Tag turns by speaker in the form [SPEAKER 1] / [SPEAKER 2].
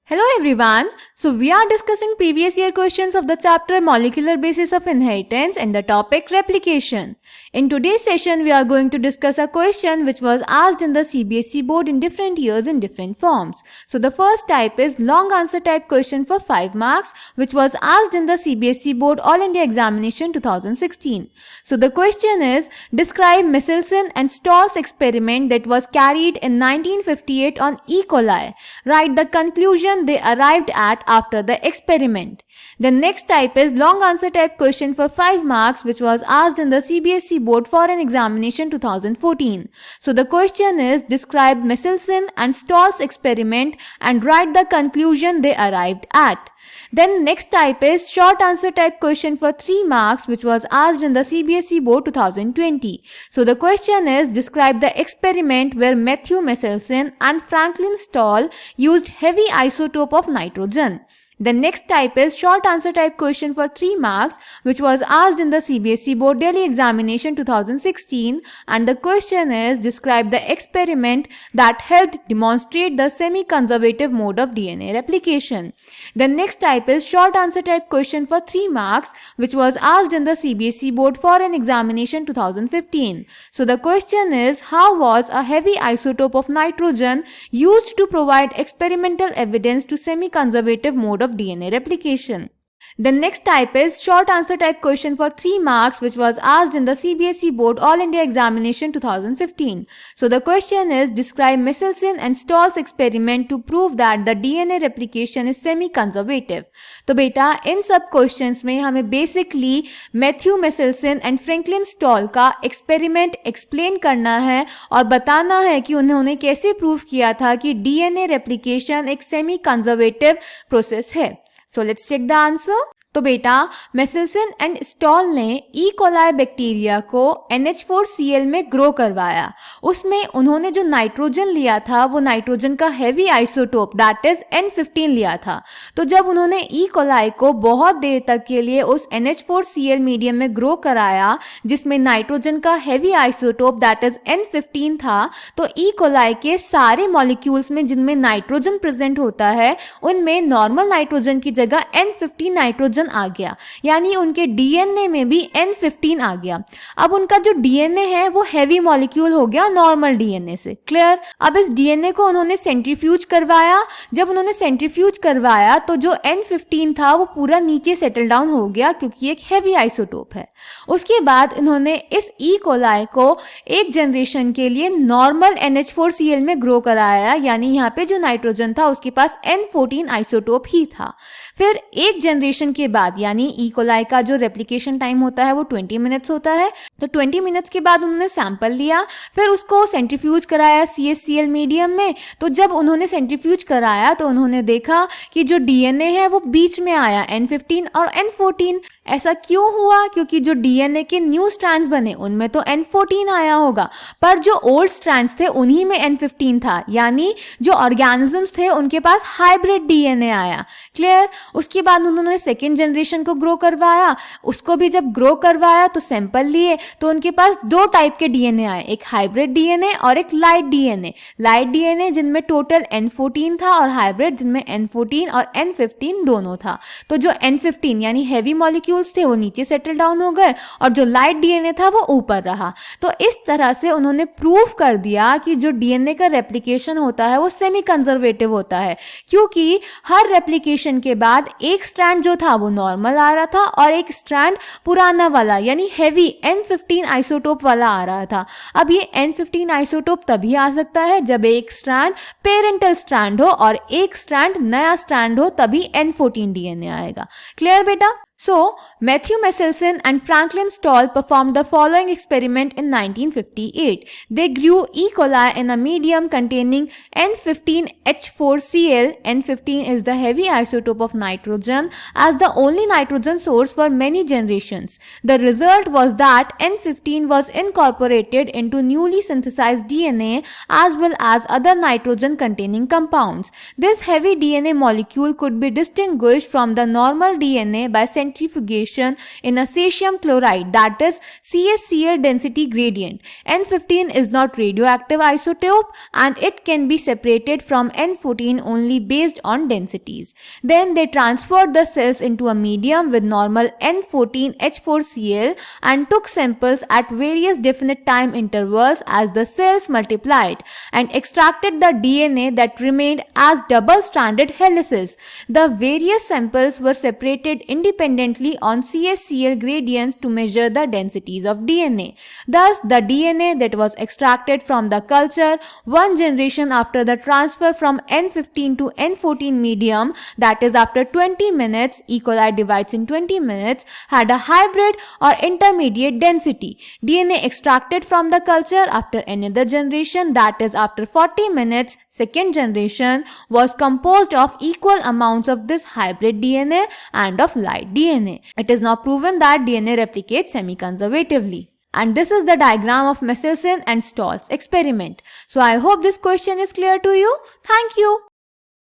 [SPEAKER 1] Hello everyone. So we are discussing previous year questions of the chapter Molecular Basis of Inheritance and the topic Replication. In today's session we are going to discuss a question which was asked in the CBSE board in different years in different forms. So the first type is long answer type question for 5 marks which was asked in the CBSE board All India Examination 2016. So the question is describe Michelson and Stall's experiment that was carried in 1958 on E. coli. Write the conclusion they arrived at after the experiment. The next type is long answer type question for 5 marks which was asked in the CBSE board for an examination 2014. So the question is describe Michelson and Stall's experiment and write the conclusion they arrived at. Then next type is short answer type question for 3 marks which was asked in the CBSE board 2020. So the question is describe the experiment where Matthew Michelson and Franklin Stall used heavy isotope of nitrogen. The next type is short answer type question for 3 marks which was asked in the CBSE board Delhi examination 2016 and the question is describe the experiment that helped demonstrate the semi-conservative mode of DNA replication. The next type is short answer type question for 3 marks which was asked in the CBSE board for an examination 2015. So the question is how was a heavy isotope of nitrogen used to provide experimental evidence to semi-conservative mode of DNA replication. The next type is short answer type question for 3 marks which was asked in the CBSE board All India Examination 2015. So the question is describe Michelson and Stall's experiment to prove that the DNA replication is semi-conservative. तो बेटा इन सब questions में हमें basically Matthew Michelson and Franklin Stoll का explain एक्सप्लेन करना है और बताना है कि उन्होंने कैसे प्रूव किया था कि डीएनए रेप्लिकेशन एक सेमी कंजर्वेटिव प्रोसेस है. So let's check the answer. तो बेटा मिचेल्सन एंड स्टॉल ने ई कोलाई बैक्टीरिया को NH4Cl में ग्रो करवाया. उसमें उन्होंने जो नाइट्रोजन लिया था वो नाइट्रोजन का heavy isotope that is N15 लिया था. तो जब उन्होंने ई कोलाई को बहुत देर तक के लिए उस NH4Cl मीडियम में ग्रो कराया जिसमें नाइट्रोजन का heavy isotope that is N15 था, तो ई कोलाई के सारे मॉलिक्यूल्स में जिनमें नाइट्रोजन प्रेजेंट होता है उनमें नॉर्मल नाइट्रोजन की जगह N15 नाइट्रोजन आ गया, यानी उनके डीएनए में भी N15 आ गया. अब उनका जो डीएनए है वो हेवी मॉलिक्यूल हो गया नॉर्मल डीएनए से. क्लियर. अब इस डीएनए को उन्होंने सेंट्रीफ्यूज करवाया. जब उन्होंने सेंट्रीफ्यूज करवाया तो जो N15 था वो पूरा नीचे सेटल डाउन हो गया क्योंकि एक हेवी आइसोटोप है. उसके बाद इन्होंने इस ई कोलाई को एक जनरेशन के लिए नॉर्मल NH4Cl में ग्रो कराया, यानी यहाँ पे जो नाइट्रोजन था उसके पास N14 आइसोटोप ही था. फिर एक जनरेशन के बाद यानी ई कोलाई का जो रेप्लिकेशन टाइम होता है वो 20 मिनट्स होता है, तो 20 मिनट्स के बाद उन्होंने सैंपल लिया, फिर उसको सेंट्रीफ्यूज कराया CHCl मीडियम में. तो जब उन्होंने सेंट्रीफ्यूज कराया तो उन्होंने देखा कि जो डीएनए है वो बीच में आया N15 और N14. ऐसा क्यों हुआ? क्योंकि जो डीएनए के न्यू स्ट्रैंड्स बने उनमें तो N14 आया होगा, पर जो ओल्ड स्ट्रैंड्स थे उन्हीं में N15 था, यानी जो ऑर्गेनिजम्स थे उनके पास हाइब्रिड डीएनए आया. क्लियर. उसके बाद उन्होंने सेकेंड जनरेशन को ग्रो करवाया. उसको भी जब ग्रो करवाया तो सैंपल लिए तो उनके पास 2 टाइप के डीएनए आए, एक हाइब्रिड डीएनए और एक लाइट डीएनए. लाइट डीएनए जिनमें टोटल N14 था और हाइब्रिड जिनमें N14 और N15 दोनों था. तो जो N15 यानी हैवी मॉलिक्यूल्स थे वो नीचे सेटल डाउन हो गए और जो लाइट डीएनए था वो ऊपर रहा. तो इस तरह से उन्होंने प्रूव कर दिया कि जो डीएनए का रेप्लिकेशन होता है वो सेमी कंजर्वेटिव होता है, क्योंकि हर रेप्लिकेशन के बाद एक स्ट्रैंड जो था वो नॉर्मल आ रहा था और एक स्ट्रैंड पुराना वाला यानी हेवी N15 आइसोटोप वाला आ रहा था. अब ये N15 आइसोटोप तभी आ सकता है जब एक स्ट्रैंड पेरेंटल स्ट्रैंड हो और एक स्ट्रैंड नया स्ट्रैंड हो, तभी N14 डीएनए आएगा. क्लियर बेटा. So, Matthew Michelson and Franklin Stall performed the following experiment in 1958. They grew E. coli in a medium containing N15H4Cl. N15 is the heavy isotope of nitrogen as the only nitrogen source for many generations. The result was that N15 was incorporated into newly synthesized DNA as well as other nitrogen containing compounds. This heavy DNA molecule could be distinguished from the normal DNA by centrifugation in a cesium chloride, that is CaCl density gradient. N15 is not radioactive isotope and it can be separated from N14 only based on densities. Then they transferred the cells into a medium with normal N14H4Cl and took samples at various definite time intervals as the cells multiplied and extracted the DNA that remained as double-stranded helices. The various samples were separated independently on CaCl gradients to measure the densities of DNA. Thus, the DNA that was extracted from the culture one generation after the transfer from N15 to N14 medium, that is after 20 minutes, E. coli divides in 20 minutes, had a hybrid or intermediate density. DNA extracted from the culture after another generation, that is after 40 minutes, second generation, was composed of equal amounts of this hybrid DNA and of light DNA. It is now proven that DNA replicates semi-conservatively. And this is the diagram of Michelson and Stolz experiment. So I hope this question is clear to you. Thank you.